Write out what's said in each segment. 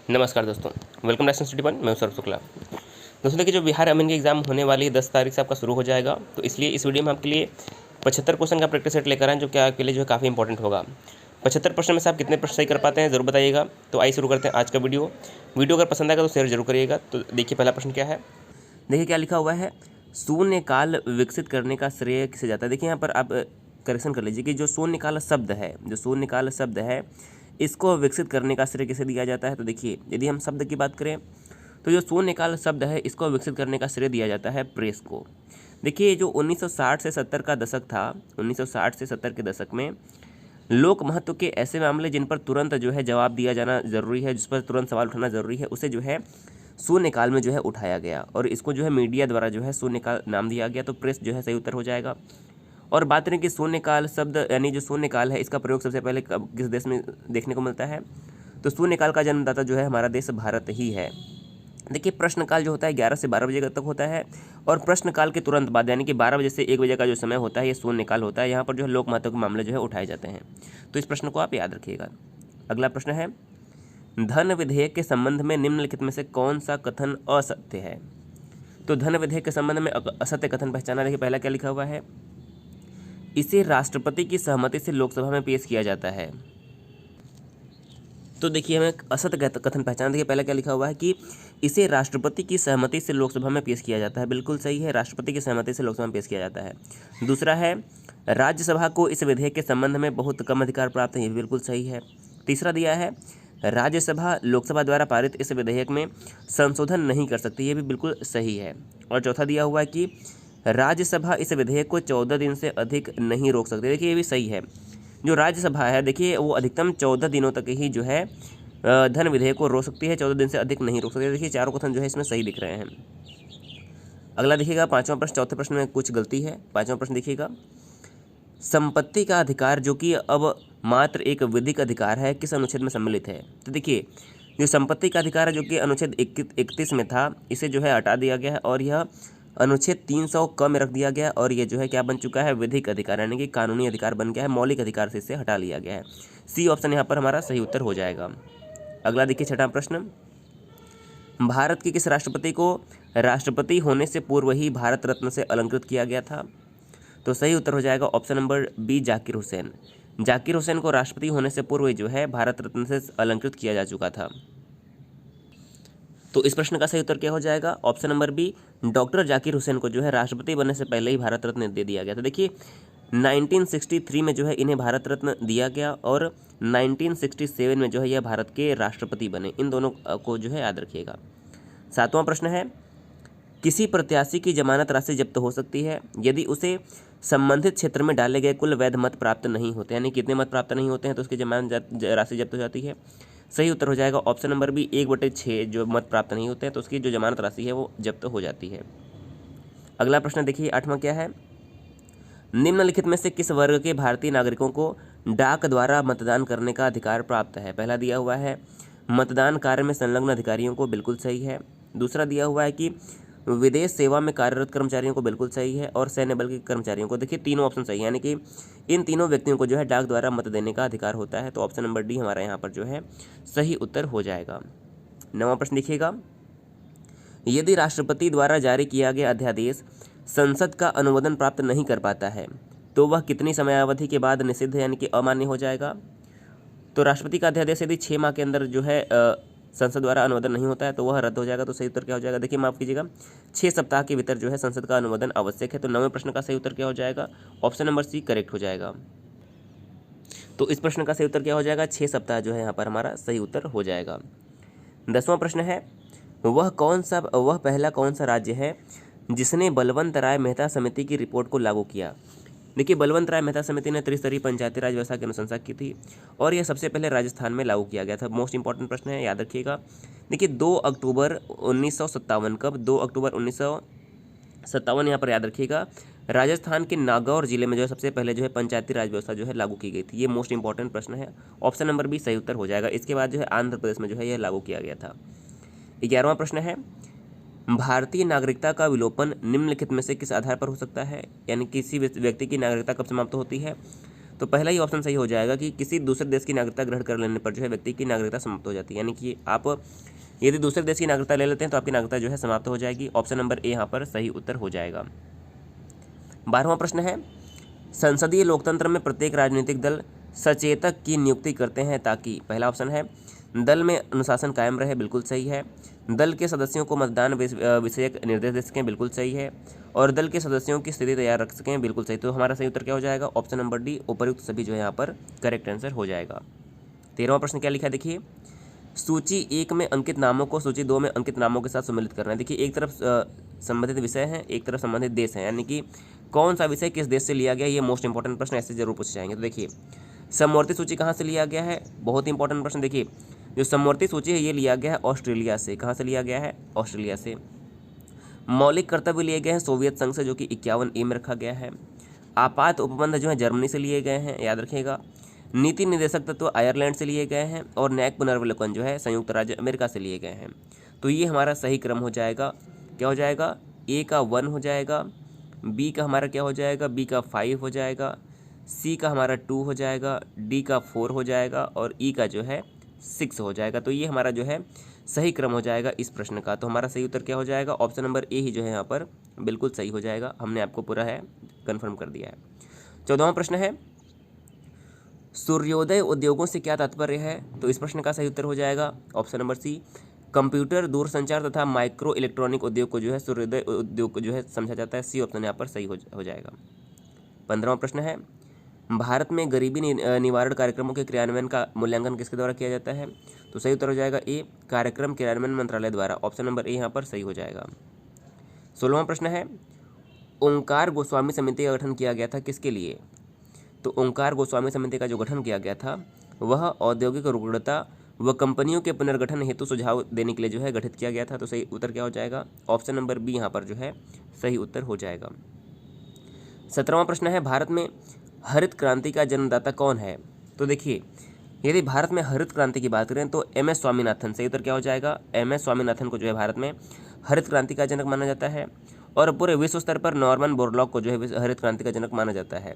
नमस्कार दोस्तों, welcome national study one. मैं हूं सौरभ शुक्ला। दोस्तों देखिए, जो बिहार अमीन की एग्ज़ाम होने वाली है 10 तारीख से आपका शुरू हो जाएगा, तो इसलिए इस वीडियो में आपके लिए 75 क्वेश्चन का प्रैक्टिस सेट लेकर आए जो कि आपके लिए जो है काफ़ी इंपॉर्टेंट होगा। 75 प्रश्न में से आप कितने प्रश्न सही कर पाते हैं ज़रूर बताइएगा। तो आइए शुरू करते हैं आज का वीडियो अगर पसंद आएगा तो शेयर जरूर करिएगा। तो देखिए पहला प्रश्न क्या है, देखिए क्या लिखा हुआ है, शून्य काल विकसित करने का श्रेय किसे जाता है। देखिए यहाँ पर आप करेक्शन कर लीजिए कि जो शून्यकाल शब्द है इसको विकसित करने का श्रेय किसे दिया जाता है। तो देखिए यदि हम शब्द की बात करें तो जो शून्यकाल शब्द है इसको विकसित करने का श्रेय दिया जाता है प्रेस को। देखिए जो 1960 से 70 का दशक था, 1960 से 70 के दशक में लोक महत्व के ऐसे मामले जिन पर तुरंत जो है जवाब दिया जाना ज़रूरी है, जिस पर तुरंत सवाल उठाना ज़रूरी है, उसे जो है शून्यकाल में जो है उठाया गया और इसको जो है मीडिया द्वारा जो है शून्यकाल नाम दिया गया। तो प्रेस जो है सही उत्तर हो जाएगा। और बात करें कि शून्यकाल शब्द यानी जो शून्यकाल है इसका प्रयोग सबसे पहले किस देश में देखने को मिलता है, तो शून्यकाल का जन्मदाता जो है हमारा देश भारत ही है। देखिए प्रश्नकाल जो होता है 11 से 12 बजे तक होता है और प्रश्नकाल के तुरंत बाद यानी कि 12 बजे से 1 बजे का जो समय होता है ये शून्यकाल होता है। यहाँ पर जो है लोक महत्व के मामले जो है उठाए जाते हैं। तो इस प्रश्न को आप याद रखिएगा। अगला प्रश्न है, धन विधेयक के संबंध में निम्नलिखित में से कौन सा कथन असत्य है। तो धन विधेयक के संबंध में असत्य कथन पहचाना। देखिए पहला क्या लिखा हुआ है, इसे राष्ट्रपति की सहमति से लोकसभा में पेश किया जाता है। तो देखिए हमें असत्य कथन पहचान। देखिए पहले क्या लिखा हुआ है कि इसे राष्ट्रपति की सहमति से लोकसभा में पेश किया जाता है। बिल्कुल सही है, राष्ट्रपति की सहमति से लोकसभा में पेश किया जाता है। दूसरा है, राज्यसभा को इस विधेयक के संबंध में बहुत कम अधिकार प्राप्त है। ये भी बिल्कुल सही है। तीसरा दिया है, राज्यसभा लोकसभा द्वारा पारित इस विधेयक में संशोधन नहीं कर सकती। ये भी बिल्कुल सही है। और चौथा दिया हुआ है कि राज्यसभा इस विधेयक को 14 दिन से अधिक नहीं रोक सकती। देखिए ये भी सही है। जो राज्यसभा है देखिए वो अधिकतम 14 दिनों तक ही जो है धन विधेयक को रोक सकती है, 14 दिन से अधिक नहीं रोक सकती। देखिए चारों कथन जो है इसमें सही दिख रहे हैं। अगला देखिएगा पाँचवां प्रश्न। चौथे प्रश्न में कुछ गलती है। पाँचवां प्रश्न देखिएगा, संपत्ति का अधिकार जो कि अब मात्र एक विधिक अधिकार है किस अनुच्छेद में सम्मिलित है। तो देखिए जो संपत्ति का अधिकार है जो कि अनुच्छेद 31 में था, इसे जो है हटा दिया गया है और यह अनुच्छेद 300 क में रख दिया गया है और ये जो है क्या बन चुका है, विधिक अधिकार यानी कि कानूनी अधिकार बन गया है। मौलिक अधिकार से इसे हटा लिया गया है। सी ऑप्शन यहाँ पर हमारा सही उत्तर हो जाएगा। अगला देखिए छठा प्रश्न, भारत के किस राष्ट्रपति को राष्ट्रपति होने से पूर्व ही भारत रत्न से अलंकृत किया गया था। तो सही उत्तर हो जाएगा option number B, Zakir Hussain. Zakir Hussain को राष्ट्रपति होने से पूर्व जो है भारत रत्न से अलंकृत किया जा चुका था। तो इस प्रश्न का सही उत्तर क्या हो जाएगा, option number B, doctor Zakir Hussain को जो है राष्ट्रपति बनने से पहले ही भारत रत्न दे दिया गया। तो देखिए 1963 में जो है इन्हें भारत रत्न दिया गया और 1967 में जो है यह भारत के राष्ट्रपति बने। इन दोनों को जो है याद रखिएगा। सातवां प्रश्न है, किसी प्रत्याशी की जमानत राशि जब्त हो सकती है यदि उसे संबंधित क्षेत्र में डाले गए कुल वैध मत प्राप्त नहीं होते, यानी कितने मत प्राप्त नहीं होते हैं तो उसकी जमानत राशि जब्त हो जाती है। सही उत्तर हो जाएगा ऑप्शन नंबर बी, 1/6 जो मत प्राप्त नहीं होते हैं तो उसकी जो जमानत राशि है वो जब्त हो जाती है। अगला प्रश्न देखिए आठवां क्या है, निम्नलिखित में से किस वर्ग के भारतीय नागरिकों को डाक द्वारा मतदान करने का अधिकार प्राप्त है। पहला दिया हुआ है मतदान कार्य में संलग्न अधिकारियों को, बिल्कुल सही है। दूसरा दिया हुआ है कि विदेश सेवा में कार्यरत कर्मचारियों को, बिल्कुल सही है। और सैन्य बल के कर्मचारियों को। देखिए तीनों ऑप्शन सही है, यानी कि इन तीनों व्यक्तियों को जो है डाक द्वारा मत देने का अधिकार होता है। तो ऑप्शन नंबर डी हमारा यहाँ पर जो है सही उत्तर हो जाएगा। नवां प्रश्न देखिएगा, यदि राष्ट्रपति द्वारा जारी किया गया अध्यादेश संसद का अनुमोदन प्राप्त नहीं कर पाता है तो वह कितनी समयावधि के बाद निषिद्ध यानी कि अमान्य हो जाएगा। तो राष्ट्रपति का अध्यादेश यदि 6 माह के अंदर जो है संसद द्वारा अनुमोदन नहीं होता है तो वह रद्द हो जाएगा। तो सही उत्तर क्या हो जाएगा, देखिए माफ कीजिएगा 6 सप्ताह के भीतर जो है संसद का अनुमोदन आवश्यक है। तो 9वें प्रश्न का सही उत्तर क्या हो जाएगा, ऑप्शन नंबर सी करेक्ट हो जाएगा। तो इस प्रश्न का सही उत्तर क्या हो जाएगा, 6 सप्ताह जो है यहाँ पर हमारा सही उत्तर हो जाएगा। 10वां प्रश्न है, वह पहला कौन सा राज्य है जिसने बलवंत राय मेहता समिति की रिपोर्ट को लागू किया। देखिए बलवंत राय मेहता समिति ने त्रिस्तरीय पंचायती राज व्यवस्था की अनुशंसा की थी और यह सबसे पहले राजस्थान में लागू किया गया था। मोस्ट इंपॉर्टेंट प्रश्न है, याद रखिएगा। देखिए 2 अक्टूबर 1957, कब 2 अक्टूबर 1957 यहाँ पर याद रखिएगा, राजस्थान के नागौर जिले में जो है सबसे पहले जो है पंचायती राज व्यवस्था जो है लागू की गई थी। ये मोस्ट इंपॉर्टेंट प्रश्न है, ऑप्शन नंबर बी सही उत्तर हो जाएगा। इसके बाद जो है आंध्र प्रदेश में जो है यह लागू किया गया था। 11वां प्रश्न है, भारतीय नागरिकता का विलोपन निम्नलिखित में से किस आधार पर हो सकता है, यानी किसी व्यक्ति की नागरिकता कब समाप्त होती है। तो पहला ही ऑप्शन सही हो जाएगा कि किसी दूसरे देश की नागरिकता ग्रहण कर लेने पर जो है व्यक्ति की नागरिकता समाप्त हो जाती है, यानी कि आप यदि दूसरे देश की नागरिकता ले लेते हैं तो आपकी नागरिकता जो है समाप्त हो जाएगी। ऑप्शन नंबर ए यहाँ पर सही उत्तर हो जाएगा। 12वां प्रश्न है, संसदीय लोकतंत्र में प्रत्येक राजनीतिक दल सचेतक की नियुक्ति करते हैं ताकि, पहला ऑप्शन है दल में अनुशासन कायम रहे, बिल्कुल सही है। दल के सदस्यों को मतदान विषयक निर्देश दे सकें, बिल्कुल सही है। और दल के सदस्यों की स्थिति तैयार रख सकें, बिल्कुल सही। तो हमारा सही उत्तर क्या हो जाएगा? ऑप्शन नंबर डी, उपयुक्त सभी जो है यहाँ पर करेक्ट आंसर हो जाएगा। 13वां प्रश्न क्या लिखा है देखिए, सूची 1 में अंकित नामों को सूची 2 में अंकित नामों के साथ सम्मिलित करना है। देखिए एक तरफ संबंधित विषय हैं, एक तरफ संबंधित देश हैं, यानी कि कौन सा विषय किस देश से लिया गया, ये मोस्ट इंपॉर्टेंट प्रश्न ऐसे जरूर पूछे जाएंगे। तो देखिए समवर्ती सूची कहाँ से लिया गया है, बहुत इंपॉर्टेंट प्रश्न। देखिए जो समवर्ती सूची है ये लिया गया है ऑस्ट्रेलिया से। कहाँ से लिया गया है? ऑस्ट्रेलिया से। मौलिक कर्तव्य लिए गए हैं सोवियत संघ से, जो कि 51A में रखा गया है। आपात उपबंध जो है जर्मनी से लिए गए हैं, याद रखिएगा। नीति निर्देशक तत्व आयरलैंड से लिए गए हैं और न्यायिक पुनर्विलोकन जो है संयुक्त राज्य अमेरिका से लिए गए हैं। तो ये हमारा सही क्रम हो जाएगा। क्या हो जाएगा? ए का 1 हो जाएगा, बी का हमारा क्या हो जाएगा? बी का 5 हो जाएगा, सी का हमारा 2 हो जाएगा, डी का 4 हो जाएगा और ई का जो है 6 हो जाएगा। तो ये हमारा जो है सही क्रम हो जाएगा इस प्रश्न का। तो हमारा सही उत्तर क्या हो जाएगा? ऑप्शन नंबर ए ही जो है यहाँ पर बिल्कुल सही हो जाएगा। हमने आपको पूरा है कन्फर्म कर दिया है। 14वां प्रश्न है, सूर्योदय उद्योगों से क्या तात्पर्य है? तो इस प्रश्न का सही उत्तर हो जाएगा ऑप्शन नंबर सी, कंप्यूटर, दूरसंचार तथा माइक्रो इलेक्ट्रॉनिक उद्योग को जो है सूर्योदय उद्योग को जो है समझा जाता है। सी ऑप्शन यहाँ पर सही हो जाएगा। 15वां प्रश्न है, भारत में गरीबी निवारण कार्यक्रमों के क्रियान्वयन का मूल्यांकन किसके द्वारा किया जाता है? तो सही उत्तर हो जाएगा ए, कार्यक्रम क्रियान्वयन मंत्रालय द्वारा। ऑप्शन नंबर ए यहाँ पर सही हो जाएगा। 16वां प्रश्न है, ओंकार गोस्वामी समिति का गठन किया गया था किसके लिए? तो ओंकार गोस्वामी समिति का जो गठन किया गया था वह औद्योगिक रुग्णता व कंपनियों के पुनर्गठन हेतु सुझाव देने के लिए जो है गठित किया गया था। तो सही उत्तर क्या हो जाएगा? ऑप्शन नंबर बी यहाँ पर जो है सही उत्तर हो जाएगा। 17वां प्रश्न है, भारत में हरित क्रांति का जन्मदाता कौन है? तो देखिए यदि भारत में हरित क्रांति की बात करें तो एम एस स्वामीनाथन। सही उत्तर क्या हो जाएगा? एम एस स्वामीनाथन को जो है भारत में हरित क्रांति का जनक माना जाता है और पूरे विश्व स्तर पर नॉर्मन बोरलॉग को जो है हरित क्रांति का जनक माना जाता है।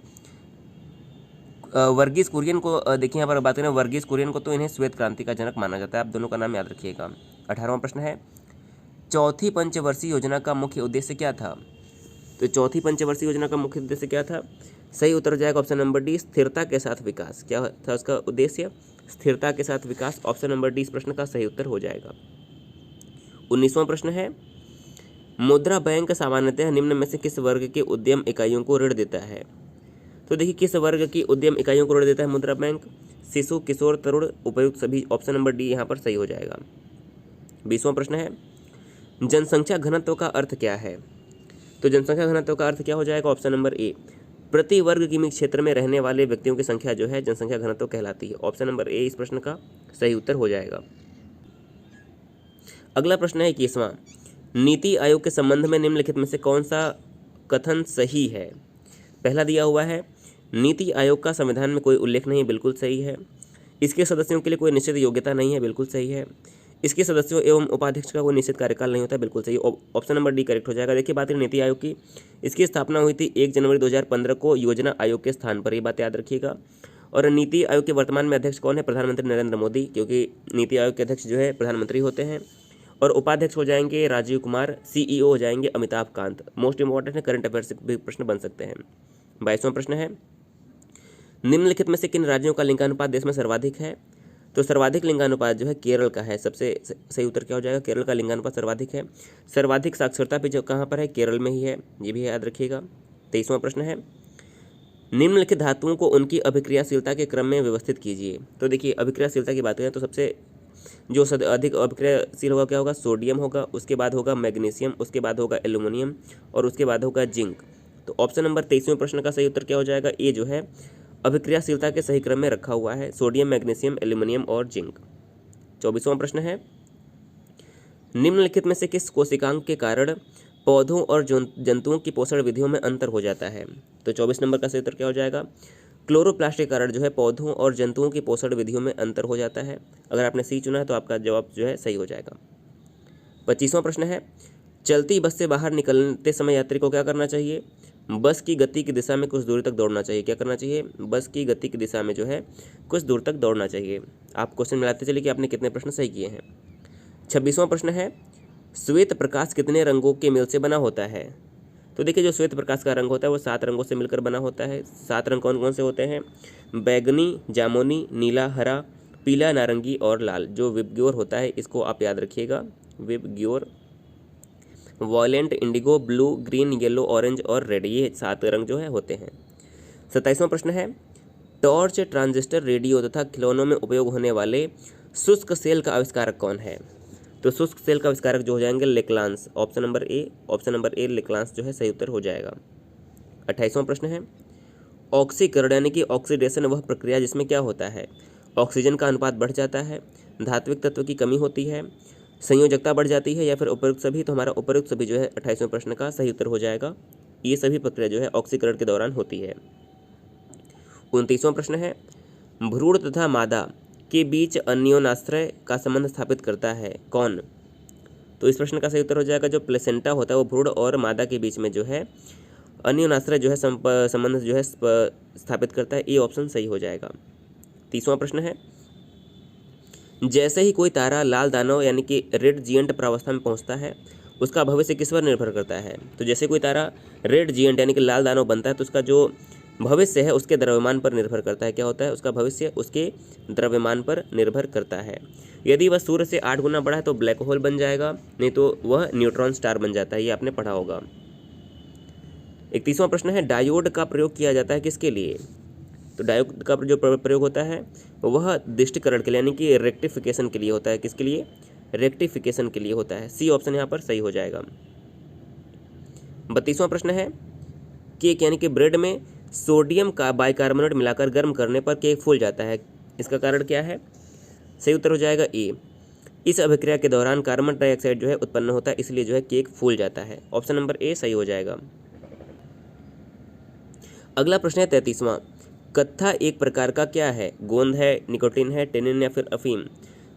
वर्गीस कुरियन को देखिए यहाँ पर बात करें, वर्गीस कुरियन को तो इन्हें श्वेत क्रांति का जनक माना जाता है। आप दोनों का नाम याद रखिएगा। 18वां प्रश्न है, चौथी पंचवर्षीय योजना का मुख्य उद्देश्य क्या था? तो चौथी पंचवर्षीय योजना का मुख्य उद्देश्य क्या था? सही उत्तर हो जाएगा ऑप्शन नंबर डी, स्थिरता के साथ विकास। क्या था उसका उद्देश्य? स्थिरता के साथ विकास। ऑप्शन नंबर डी इस प्रश्न का सही उत्तर हो जाएगा। 19वां प्रश्न है, मुद्रा बैंक सामान्यतः निम्न में से किस वर्ग के उद्यम इकाइयों को ऋण देता है? तो देखिए किस वर्ग की उद्यम इकाइयों को ऋण देता है मुद्रा बैंक? शिशु, किशोर, तरुण, उपयुक्त सभी। ऑप्शन नंबर डी यहाँ पर सही हो जाएगा। 20वां प्रश्न है, जनसंख्या घनत्व का अर्थ क्या है? तो जनसंख्या घनत्व का अर्थ क्या हो जाएगा? ऑप्शन नंबर ए, प्रति वर्ग किमी क्षेत्र में रहने वाले व्यक्तियों की संख्या जो है जनसंख्या घनत्व कहलाती है। ऑप्शन नंबर ए इस प्रश्न का सही उत्तर हो जाएगा। अगला प्रश्न है 21वां, नीति आयोग के संबंध में निम्नलिखित में से कौन सा कथन सही है? पहला दिया हुआ है, नीति आयोग का संविधान में कोई उल्लेख नहीं, बिल्कुल सही है। इसके सदस्यों के लिए कोई निश्चित योग्यता नहीं है, बिल्कुल सही है। इसके सदस्यों एवं उपाध्यक्ष का कोई निश्चित कार्यकाल नहीं होता, बिल्कुल सही। ऑप्शन नंबर डी करेक्ट हो जाएगा। देखिए बात करें नीति आयोग की, इसकी स्थापना हुई थी 1 जनवरी 2015 को योजना आयोग के स्थान पर, ये बात याद रखिएगा। और नीति आयोग के वर्तमान में अध्यक्ष कौन है? प्रधानमंत्री नरेंद्र मोदी, क्योंकि नीति आयोग के अध्यक्ष जो है प्रधानमंत्री होते हैं। और उपाध्यक्ष हो जाएंगे राजीव कुमार, सीईओ हो जाएंगे अमिताभ कांत। मोस्ट इंपॉर्टेंट है, करंट अफेयर से भी प्रश्न बन सकते हैं। 22वां प्रश्न है, निम्नलिखित में से किन राज्यों का लिंगानुपात देश में सर्वाधिक है? तो सर्वाधिक लिंगानुपात जो है केरल का है। सबसे सही उत्तर क्या हो जाएगा? केरल का लिंगानुपात सर्वाधिक है। सर्वाधिक साक्षरता भी जो कहाँ पर है? केरल में ही है, ये भी याद रखिएगा। 23वां प्रश्न है, निम्नलिखित धातुओं को उनकी अभिक्रियाशीलता के क्रम में व्यवस्थित कीजिए। तो देखिए अभिक्रियाशीलता की बात करें तो सबसे जो अधिक अभिक्रियाशील होगा क्या होगा? सोडियम होगा, उसके बाद होगा मैग्नीशियम, उसके बाद होगा एल्यूमिनियम और उसके बाद होगा जिंक। तो ऑप्शन नंबर 23वें प्रश्न का सही उत्तर क्या हो जाएगा? ए जो है अभिक्रियाशीलता के सही क्रम में रखा हुआ है, सोडियम, मैग्नीशियम, एल्यूमिनियम और जिंक। 24वां प्रश्न है, निम्नलिखित में से किस कोशिकांग के कारण पौधों और जंतुओं की पोषण विधियों में अंतर हो जाता है? तो 24 नंबर का सही उत्तर क्या हो जाएगा? क्लोरोप्लास्ट के कारण जो है पौधों और जंतुओं की पोषण विधियों में अंतर हो जाता है। अगर आपने सी चुना है तो आपका जवाब जो है सही हो जाएगा। 25वां प्रश्न है, चलती बस से बाहर निकलते समय यात्री को क्या करना चाहिए? बस की गति की दिशा में कुछ दूरी तक दौड़ना चाहिए। क्या करना चाहिए? बस की गति की दिशा में जो है कुछ दूर तक दौड़ना चाहिए। आप क्वेश्चन मिलाते चलिए कि आपने कितने प्रश्न सही किए हैं। 26वां प्रश्न है, श्वेत प्रकाश कितने रंगों के मेल से बना होता है? तो देखिए, जो श्वेत प्रकाश का रंग होता है वो 7 रंगों से मिलकर बना होता है। 7 रंग कौन कौन से होते हैं? बैगनी, जामुनी, नीला, हरा, पीला, नारंगी और लाल। जो विबग्योर होता है इसको आप याद रखिएगा, VIBGYOR. Violent, Indigo, blue, green, yellow, orange और रेड, ये 7 रंग जो है होते हैं। 27वां प्रश्न है, टॉर्च, ट्रांजिस्टर, रेडियो तथा खिलौनों में उपयोग होने वाले शुष्क सेल का आविष्कारक कौन है? तो शुष्क सेल का आविष्कारक जो हो जाएंगे लेक्लांस। ऑप्शन नंबर ए लेक्लांस जो है सही उत्तर हो जाएगा। 28वां प्रश्न है, ऑक्सीकरण यानी कि ऑक्सीडेशन वह प्रक्रिया जिसमें क्या होता है? ऑक्सीजन का अनुपात बढ़ जाता है, धात्विक तत्व की कमी होती है, संयोजकता बढ़ जाती है या फिर उपयुक्त सभी। तो हमारा उपयुक्त सभी जो है 28वें प्रश्न का सही उत्तर हो जाएगा। ये सभी प्रक्रिया जो है ऑक्सीकरण के दौरान होती है। 29वां प्रश्न है, भ्रूण तथा मादा के बीच अन्योनाश्रय का संबंध स्थापित करता है कौन? तो इस प्रश्न का सही उत्तर हो जाएगा जो प्लेसेंटा होता है वो भ्रूण और मादा के बीच में जो है अन्योनाश्रय जो है संबंध जो है स्थापित करता है। ये ऑप्शन सही हो जाएगा। 30वां प्रश्न है, जैसे ही कोई तारा लाल दानव यानी कि रेड जिएंट प्रावस्था में पहुंचता है उसका भविष्य किस पर निर्भर करता है? तो जैसे कोई तारा रेड जिएंट यानी कि लाल दानव बनता है तो उसका जो भविष्य है उसके द्रव्यमान पर निर्भर करता है। क्या होता है? उसका भविष्य उसके द्रव्यमान पर निर्भर करता है। यदि वह सूर्य से 8 गुना बड़ा है तो ब्लैक होल बन जाएगा, नहीं तो वह न्यूट्रॉन स्टार बन जाता है। ये आपने पढ़ा होगा। 31वां प्रश्न है, डायोड का प्रयोग किया जाता है किसके लिए? तो डायोड का जो प्रयोग होता है वह दृष्टिकरण के लिए यानी कि रेक्टिफिकेशन के लिए होता है। किसके लिए? रेक्टिफिकेशन के लिए होता है। सी ऑप्शन यहाँ पर सही हो जाएगा। 32वां प्रश्न है, केक यानी कि ब्रेड में सोडियम का बाइकार्बोनेट मिलाकर गर्म करने पर केक फूल जाता है। इसका कारण क्या है? सही उत्तर हो जाएगा ए। इस अभिक्रिया के दौरान कार्बन डाइऑक्साइड जो है उत्पन्न होता है, इसलिए जो है केक फूल जाता है। ऑप्शन नंबर ए सही हो जाएगा। अगला प्रश्न है 33वां, कत्था एक प्रकार का क्या है? गोंद है, निकोटीन है, टेनिन या फिर अफीम?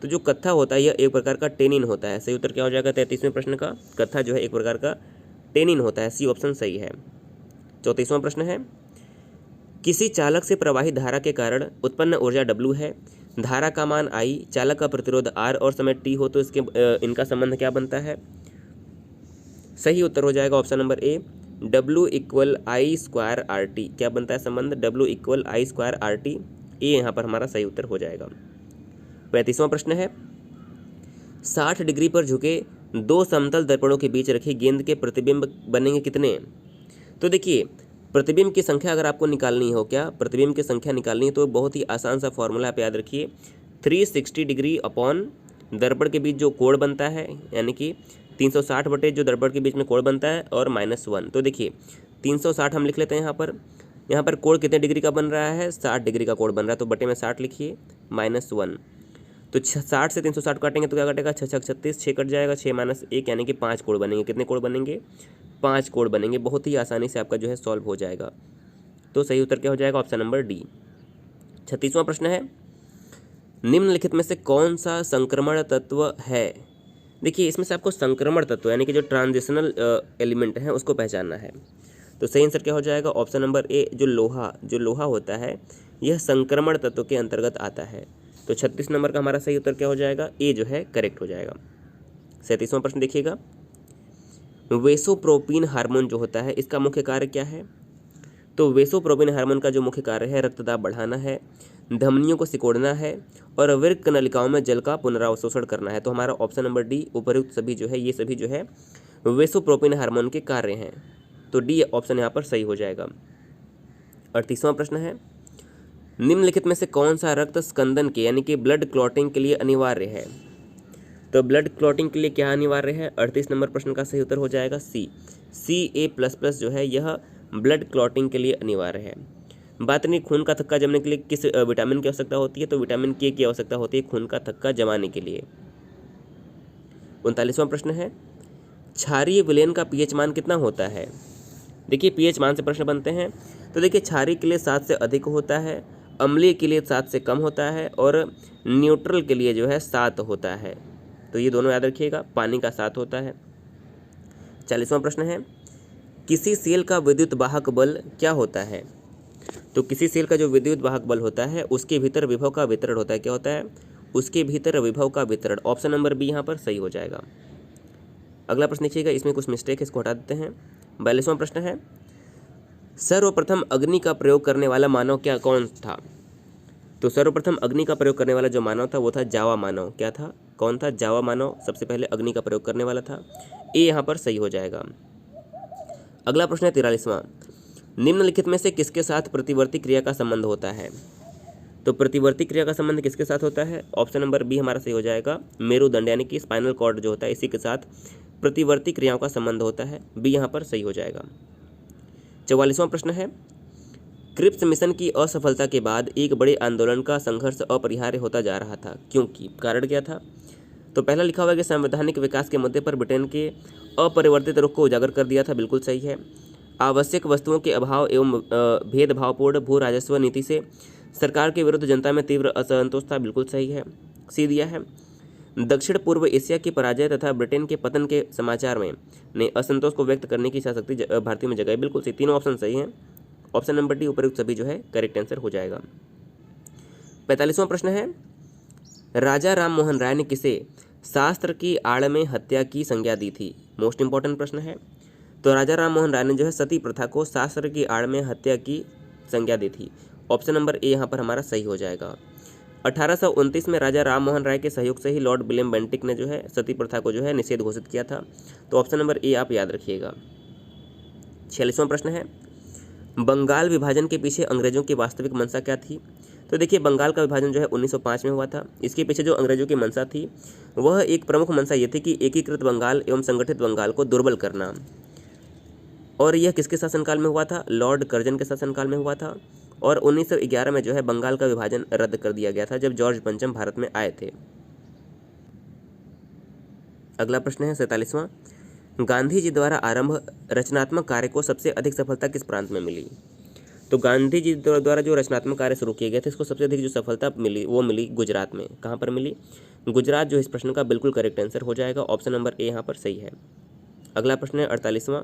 तो जो कत्था होता है यह एक प्रकार का टेनिन होता है। सही उत्तर क्या हो जाएगा 33वें प्रश्न का? कत्था जो है एक प्रकार का टेनिन होता है। सी ऑप्शन सही है। 34वां प्रश्न है, किसी चालक से प्रवाहित धारा के कारण उत्पन्न ऊर्जा W है, धारा का मान I, चालक का प्रतिरोध R और समय T हो तो इनका संबंध क्या बनता है? सही उत्तर हो जाएगा option number A, W = I² RT। क्या बनता है संबंध? W = I² RT। ये यहाँ पर हमारा सही उत्तर हो जाएगा। 35वां प्रश्न है, 60 डिग्री पर झुके 2 समतल दर्पणों के बीच रखी गेंद के प्रतिबिंब बनेंगे कितने? तो देखिए, प्रतिबिंब की संख्या अगर आपको निकालनी हो, क्या प्रतिबिंब की संख्या निकालनी है तो बहुत ही आसान सा फॉर्मूला आप याद रखिए, 360 डिग्री अपॉन दर्पण के बीच जो कोण बनता है यानी कि 360 बटे जो दर्पण के बीच में कोण बनता है और -1। तो देखिए 360 हम लिख लेते हैं यहाँ पर कोण कितने डिग्री का बन रहा है? 60 डिग्री का कोण बन रहा है, तो बटे में 60 लिखिए -1। तो 60 से 360 काटेंगे तो क्या कटेगा? 6 6 36, 6 कट जाएगा, 6 - 1 यानी कि 5 कोण बनेंगे। कितने कोण बनेंगे? 5 कोण बनेंगे। बहुत ही आसानी से आपका जो है सॉल्व हो जाएगा। तो सही उत्तर क्या हो जाएगा? Option number D. 36वां प्रश्न है, निम्नलिखित में से कौन सा संक्रमण तत्व है? देखिए, इसमें से आपको संक्रमण तत्व यानी कि जो ट्रांजिशनल एलिमेंट है उसको पहचानना है। तो सही आंसर क्या हो जाएगा? ऑप्शन नंबर ए, जो लोहा होता है यह संक्रमण तत्व के अंतर्गत आता है। तो 36 नंबर का हमारा सही उत्तर क्या हो जाएगा? ए जो है करेक्ट हो जाएगा। 37वां प्रश्न देखिएगा, वेसोप्रोपीन हार्मोन जो होता है इसका मुख्य कार्य क्या है? तो वेसोप्रोपीन हार्मोन का जो मुख्य कार्य है रक्तदाब बढ़ाना है, धमनियों को सिकोड़ना है और वृक्क नलिकाओं में जल का पुनरावशोषण करना है। तो हमारा ऑप्शन नंबर डी, उपयुक्त सभी जो है ये सभी जो है वेसोप्रोपीन हार्मोन के कार्य हैं। तो डी ऑप्शन यहाँ पर सही हो जाएगा। 38वां प्रश्न है, निम्नलिखित में से कौन सा रक्त स्कंदन के यानी कि ब्लड क्लॉटिंग के लिए अनिवार्य है? तो ब्लड क्लॉटिंग के लिए क्या अनिवार्य है? 38 नंबर प्रश्न का सही उत्तर हो जाएगा सी, Ca++ जो है यह ब्लड क्लॉटिंग के लिए अनिवार्य है। बात नहीं, खून का थक्का जमने के लिए किस विटामिन की आवश्यकता होती है? तो विटामिन के की आवश्यकता होती है खून का थक्का जमाने के लिए। 39वां प्रश्न है, क्षारीय विलयन का पीएच मान कितना होता है? देखिए, पीएच मान से प्रश्न बनते हैं। तो देखिए, क्षारीय के लिए 7 से अधिक होता है, अम्लीय के लिए 7 से कम होता है और न्यूट्रल के लिए जो है 7 होता है। तो ये दोनों याद रखिएगा। पानी का 7 होता है। 40वां प्रश्न है, किसी सेल का विद्युत वाहक बल क्या होता है? तो किसी सेल का जो विद्युत वाहक बल होता है उसके भीतर विभव का वितरण होता है। क्या होता है? उसके भीतर विभव का वितरण। ऑप्शन नंबर बी यहाँ पर सही हो जाएगा। अगला प्रश्न देखिएगा, इसमें कुछ मिस्टेक है, इसको हटा देते हैं। 42वां प्रश्न है, सर्वप्रथम अग्नि का प्रयोग करने वाला मानव कौन था? तो सर्वप्रथम अग्नि का प्रयोग करने वाला जो मानव था वो था जावा मानव। क्या था? कौन था? जावा मानव सबसे पहले अग्नि का प्रयोग करने वाला था। ए यहाँ पर सही हो जाएगा। अगला प्रश्न है 43वां, निम्नलिखित में से किसके साथ प्रतिवर्ती क्रिया का संबंध होता है? तो प्रतिवर्ती क्रिया का संबंध किसके साथ होता है? ऑप्शन नंबर बी हमारा सही हो जाएगा। मेरुदंड यानी कि स्पाइनल कॉर्ड जो होता है इसी के साथ प्रतिवर्ती क्रियाओं का संबंध होता है। बी यहाँ पर सही हो जाएगा। 44वां प्रश्न है, क्रिप्स मिशन की असफलता के बाद एक बड़े आंदोलन का संघर्ष अपरिहार्य होता जा रहा था, क्योंकि कारण क्या था? तो पहला लिखा हुआ है कि संवैधानिक विकास के मुद्दे पर ब्रिटेन के अपरिवर्तित रुख को उजागर कर दिया था। बिल्कुल सही है। आवश्यक वस्तुओं के अभाव एवं भेदभावपूर्ण भू राजस्व नीति से सरकार के विरुद्ध जनता में तीव्र असंतोष था। बिल्कुल सही है। सी दिया है, दक्षिण पूर्व एशिया की पराजय तथा ब्रिटेन के पतन के समाचार में ने असंतोष को व्यक्त करने की इच्छाशक्ति भारतीयों में जगाई। बिल्कुल सही, तीनों ऑप्शन सही हैं। ऑप्शन नंबर डी उपयुक्त सभी जो है करेक्ट आंसर हो जाएगा। 45वां प्रश्न है, राजा राम मोहन राय ने किसे शास्त्र की आड़ में हत्या की संज्ञा दी थी? मोस्ट इंपॉर्टेंट प्रश्न है। तो राजा राम मोहन राय ने जो है सती प्रथा को शास्त्र की आड़ में हत्या की संज्ञा दी थी। ऑप्शन नंबर ए यहाँ पर हमारा सही हो जाएगा। 1829 में राजा राम मोहन राय के सहयोग से ही लॉर्ड विलियम बेंटिक ने जो है सती प्रथा को जो है निषेध घोषित किया था। तो ऑप्शन नंबर ए आप याद रखिएगा। 46वां प्रश्न है, बंगाल विभाजन के पीछे अंग्रेजों की वास्तविक मंशा क्या थी? तो देखिए, बंगाल का विभाजन जो है 1905 में हुआ था। इसके पीछे जो अंग्रेजों की मंशा थी वह एक प्रमुख मंशा ये थी कि एकीकृत बंगाल एवं संगठित बंगाल को दुर्बल करना। और यह किसके शासनकाल में हुआ था? लॉर्ड कर्जन के शासनकाल में हुआ था। और 1911 में जो है बंगाल का विभाजन रद्द कर दिया गया था जब जॉर्ज पंचम भारत में आए थे। अगला प्रश्न है 47वां, गांधी जी द्वारा आरंभ रचनात्मक कार्य को सबसे अधिक सफलता किस प्रांत में मिली? तो गांधी जी द्वारा जो रचनात्मक कार्य शुरू किए गए थे इसको सबसे अधिक जो सफलता मिली वो मिली गुजरात में। कहाँ पर मिली? गुजरात जो इस प्रश्न का बिल्कुल करेक्ट आंसर हो जाएगा। ऑप्शन नंबर ए यहाँ पर सही है। अगला प्रश्न है 48वां,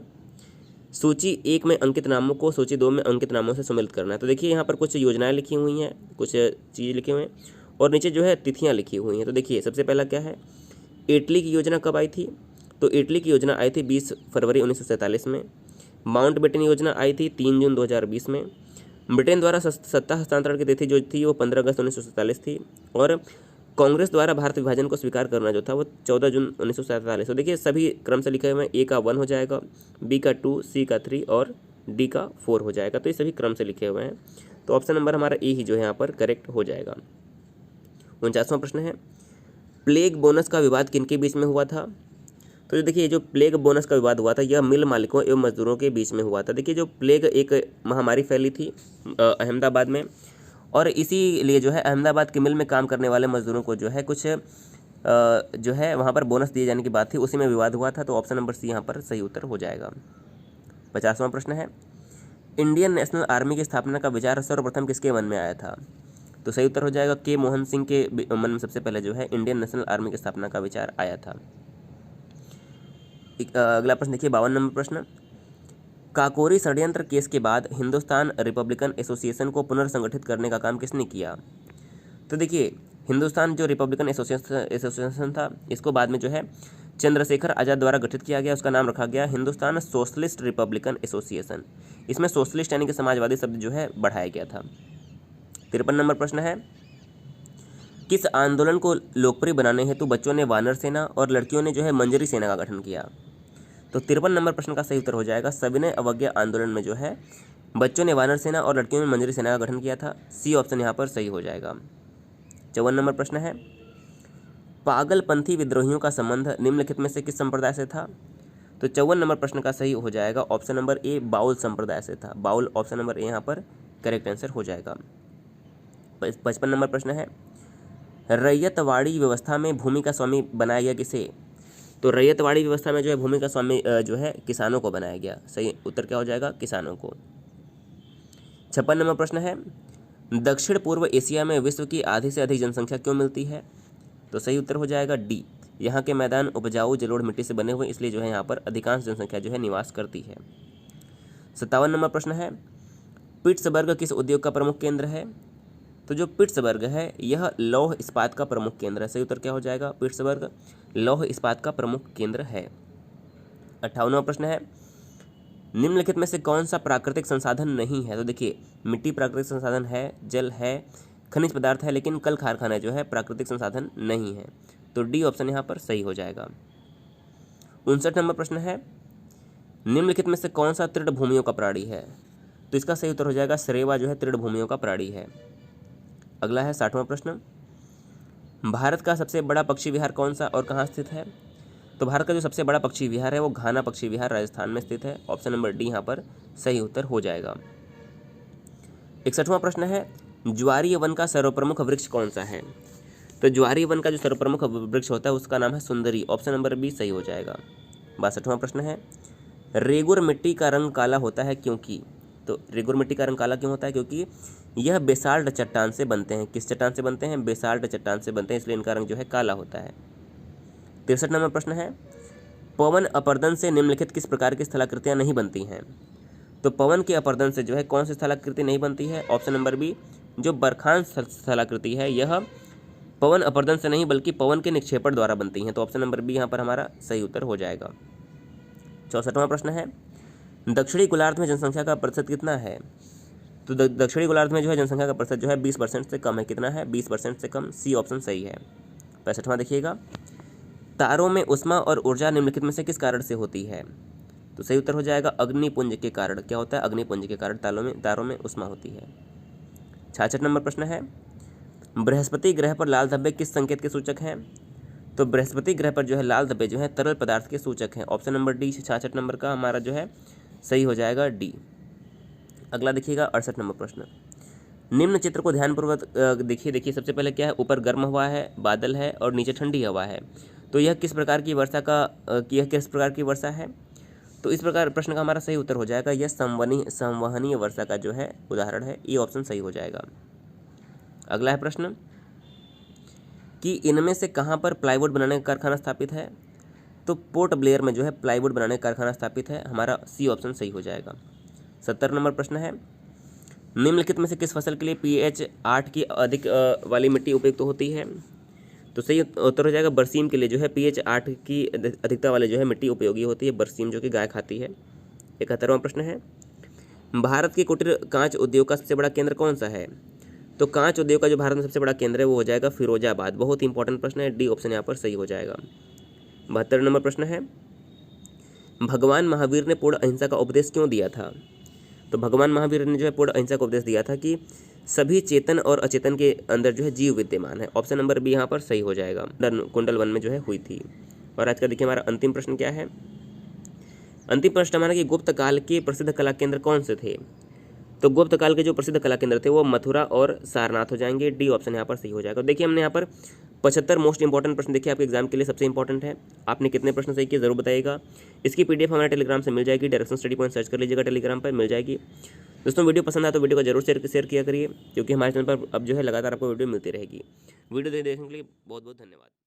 सूची 1 में अंकित नामों को सूची 2 में अंकित नामों से सम्मिलित करना है। तो देखिए यहाँ पर कुछ योजनाएं लिखी हुई हैं, कुछ चीज़ लिखे हुए हैं और नीचे जो है तिथियाँ लिखी हुई हैं। तो देखिए सबसे पहला क्या है, इटली की योजना कब आई थी? तो इटली की योजना आई थी 20 फरवरी 1947 में। माउंट बेटन योजना आई थी 3 जून 2020 में। ब्रिटेन द्वारा सत्ता हस्तांतरण की तिथि जो थी वो 15 अगस्त 1947 थी। और कांग्रेस द्वारा भारत विभाजन को स्वीकार करना जो था वो 14 जून 1947। तो देखिए सभी क्रम से लिखे हुए हैं। ए का 1 हो जाएगा, बी का 2, सी का 3 और डी का 4 हो जाएगा। तो ये सभी क्रम से लिखे हुए हैं। तो ऑप्शन नंबर हमारा ए ही जो है यहाँ पर करेक्ट हो जाएगा। 49वां प्रश्न है, प्लेग बोनस का विवाद किनके बीच में हुआ था? तो देखिए जो प्लेग बोनस का विवाद हुआ था यह मिल मालिकों एवं मजदूरों के बीच में हुआ था। देखिए जो प्लेग एक महामारी फैली थी अहमदाबाद में, और इसीलिए जो है अहमदाबाद की मिल में काम करने वाले मजदूरों को जो है कुछ जो है वहाँ पर बोनस दिए जाने की बात थी, उसी में विवाद हुआ था। तो ऑप्शन नंबर सी यहाँ पर सही उत्तर हो जाएगा। 50वां प्रश्न है, इंडियन नेशनल आर्मी की स्थापना का विचार सर्वप्रथम किसके मन में आया था? तो सही उत्तर हो जाएगा के मोहन सिंह के मन में सबसे पहले जो है इंडियन नेशनल आर्मी की स्थापना का विचार आया था। अगला प्रश्न देखिए 52 नंबर प्रश्न, काकोरी षड्यंत्र केस के बाद हिंदुस्तान रिपब्लिकन एसोसिएशन को पुनर्संगठित करने का काम किसने किया? तो देखिए हिंदुस्तान जो रिपब्लिकन एसोसिएशन था इसको बाद में जो है चंद्रशेखर आज़ाद द्वारा गठित किया गया। उसका नाम रखा गया हिंदुस्तान सोशलिस्ट रिपब्लिकन एसोसिएशन। इसमें सोशलिस्ट यानी कि समाजवादी शब्द जो है बढ़ाया गया था। 53 नंबर प्रश्न है, किस आंदोलन को लोकप्रिय बनाने हेतु बच्चों ने वानर सेना और लड़कियों ने जो है मंजरी सेना का गठन किया? तो 53 नंबर प्रश्न का सही उत्तर हो जाएगा सविनय अवज्ञा आंदोलन में जो है बच्चों ने वानर सेना और लड़कियों ने मंजरी सेना का गठन किया था। सी ऑप्शन यहाँ पर सही हो जाएगा। 54 नंबर प्रश्न है, पागलपंथी विद्रोहियों का संबंध निम्नलिखित में से किस संप्रदाय से था? तो 54 नंबर प्रश्न का सही हो जाएगा ऑप्शन नंबर ए बाउल संप्रदाय से था। बाउल ऑप्शन नंबर ए यहाँ पर करेक्ट आंसर हो जाएगा। 55 नंबर प्रश्न है, रैयतवाड़ी व्यवस्था में भूमि का स्वामी बनाया गया किसे? तो रैयतवाड़ी व्यवस्था में जो है भूमि का स्वामी जो है किसानों को बनाया गया। सही उत्तर क्या हो जाएगा? किसानों को। 56 नंबर प्रश्न है, दक्षिण पूर्व एशिया में विश्व की आधी से अधिक जनसंख्या क्यों मिलती है? तो सही उत्तर हो जाएगा डी, यहाँ के मैदान उपजाऊ जलोढ़ मिट्टी से बने हुए इसलिए जो है यहाँ पर अधिकांश जनसंख्या जो है निवास करती है। 57 नंबर प्रश्न है, पिट्सबर्ग किस उद्योग का प्रमुख केंद्र है? तो जो पिट्सबर्ग है यह लौह इस्पात का प्रमुख केंद्र है। सही उत्तर क्या हो जाएगा? पिट्सबर्ग लौह इस्पात का प्रमुख केंद्र है। 58वां प्रश्न है, निम्नलिखित में से कौन सा प्राकृतिक संसाधन नहीं है? तो देखिए, मिट्टी प्राकृतिक संसाधन है, जल है, खनिज पदार्थ है, लेकिन कल कारखाना जो है प्राकृतिक संसाधन नहीं है। तो डी ऑप्शन यहाँ पर सही हो जाएगा। 59 नंबर प्रश्न है, निम्नलिखित में से कौन सा तृण भूमियों का प्राणी है? तो इसका सही उत्तर हो जाएगा सरेवा जो है तृण भूमियों का प्राणी है। अगला है 60वां प्रश्न, भारत का सबसे बड़ा पक्षी विहार कौन सा और कहाँ स्थित है? तो भारत का जो सबसे बड़ा पक्षी विहार है वो घाना पक्षी विहार राजस्थान में स्थित है। ऑप्शन नंबर डी यहाँ पर सही उत्तर हो जाएगा। 61वां प्रश्न है, ज्वारीय वन का सर्वप्रमुख वृक्ष कौन सा है? तो ज्वारीय वन का जो सर्वप्रमुख वृक्ष होता है उसका नाम है सुंदरी। ऑप्शन नंबर बी सही हो जाएगा। 62वां प्रश्न है, रेगुर मिट्टी का रंग काला होता है क्योंकि? तो रेगुर मिट्टी का रंग काला क्यों होता है? क्योंकि यह बेसाल्ट चट्टान से बनते हैं। किस चट्टान से बनते हैं? बेसाल्ट चट्टान से बनते हैं, इसलिए इनका रंग जो है काला होता है। 63 नंबर प्रश्न है, पवन अपरदन से निम्नलिखित किस प्रकार की स्थलाकृतियां नहीं बनती हैं? तो पवन के अपरदन से जो है कौन सी स्थलाकृति नहीं बनती है? ऑप्शन नंबर बी, जो बरखान स्थलाकृति है यह पवन अपरदन से नहीं बल्कि पवन के निक्षेपण द्वारा बनती हैं। तो ऑप्शन नंबर बी यहाँ पर हमारा सही उत्तर हो जाएगा। 64वां प्रश्न है, दक्षिणी गोलार्ध में जनसंख्या का प्रतिशत कितना है? तो दक्षिणी गोलार्ध में जो है जनसंख्या का प्रतिशत जो है 20% से कम है। कितना है? 20% से कम। सी ऑप्शन सही है। 65वां देखिएगा, तारों में ऊष्मा और ऊर्जा निम्नलिखित में से किस कारण से होती है? तो सही उत्तर हो जाएगा अग्निपुंज के कारण। क्या होता है? अग्निपुंज के कारण तारों में ऊष्मा होती है। 66 नंबर प्रश्न है, बृहस्पति ग्रह पर लाल धब्बे किस संकेत के सूचक हैं? तो बृहस्पति ग्रह पर जो है लाल धब्बे जो है तरल पदार्थ के सूचक हैं। ऑप्शन नंबर डी 66 नंबर का हमारा जो है सही हो जाएगा डी। अगला देखिएगा 68 नंबर प्रश्न, निम्न चित्र को ध्यानपूर्वक देखिए। सबसे पहले क्या है? ऊपर गर्म हवा है, बादल है और नीचे ठंडी हवा है। तो यह किस प्रकार की वर्षा है? तो इस प्रकार प्रश्न का हमारा सही उत्तर हो जाएगा यह संवहनीय वर्षा का जो है उदाहरण है। ये ऑप्शन सही हो जाएगा। अगला है प्रश्न कि इनमें से कहाँ पर प्लाईवुड बनाने का कारखाना स्थापित है? तो पोर्ट ब्लेयर में जो है प्लाईवुड बनाने का कारखाना स्थापित है। हमारा सी ऑप्शन सही हो जाएगा। 70 नंबर प्रश्न है, निम्नलिखित में से किस फसल के लिए pH 8 की अधिक वाली मिट्टी उपयुक्त होती है? तो सही उत्तर हो जाएगा बरसीम के लिए जो है pH 8 की अधिकता वाले जो है मिट्टी उपयोगी होती है। बरसीम जो कि गाय खाती है। 71वां प्रश्न है, भारत के कुटीर कांच उद्योग का सबसे बड़ा केंद्र कौन सा है? तो कांच उद्योग का जो भारत में सबसे बड़ा केंद्र है वो हो जाएगा फिरोजाबाद। बहुत ही इंपॉर्टेंट प्रश्न है। डी ऑप्शन यहाँ पर सही हो जाएगा। 72 नंबर प्रश्न है, भगवान महावीर ने पूर्ण अहिंसा का उपदेश क्यों दिया था? तो भगवान महावीर ने जो है पूर्ण अहिंसा का उपदेश दिया था कि सभी चेतन और अचेतन के अंदर जो है जीव विद्यमान है। ऑप्शन नंबर बी यहाँ पर सही हो जाएगा। कुंडल वन में जो है हुई थी। और आज का देखिए हमारा अंतिम प्रश्न क्या है? अंतिम प्रश्न हमारा कि गुप्त काल के प्रसिद्ध कला केंद्र कौन से थे? तो गुप्त काल के जो प्रसिद्ध कला केंद्र थे वो मथुरा और सारनाथ हो जाएंगे। डी ऑप्शन यहाँ पर सही हो जाएगा। देखिए हमने यहाँ पर 75 मोस्ट इंपॉर्टेंट प्रश्न देखिए आपके एग्जाम के लिए सबसे इंपॉर्टेंट है। आपने कितने प्रश्न सही किए जरूर बताइएगा। इसकी पीडीएफ हमारे टेलीग्राम से मिल जाएगी। डायरेक्शन स्टडी पॉइंट सर्च कर लीजिएगा, टेलीग्राम पर मिल जाएगी। दोस्तों वीडियो पसंद आए तो वीडियो को जरूर शेयर किया करिए, क्योंकि हमारे चैनल पर अब जो है लगातार आपको वीडियो मिलती रहेगी। वीडियो देखने के लिए बहुत बहुत धन्यवाद।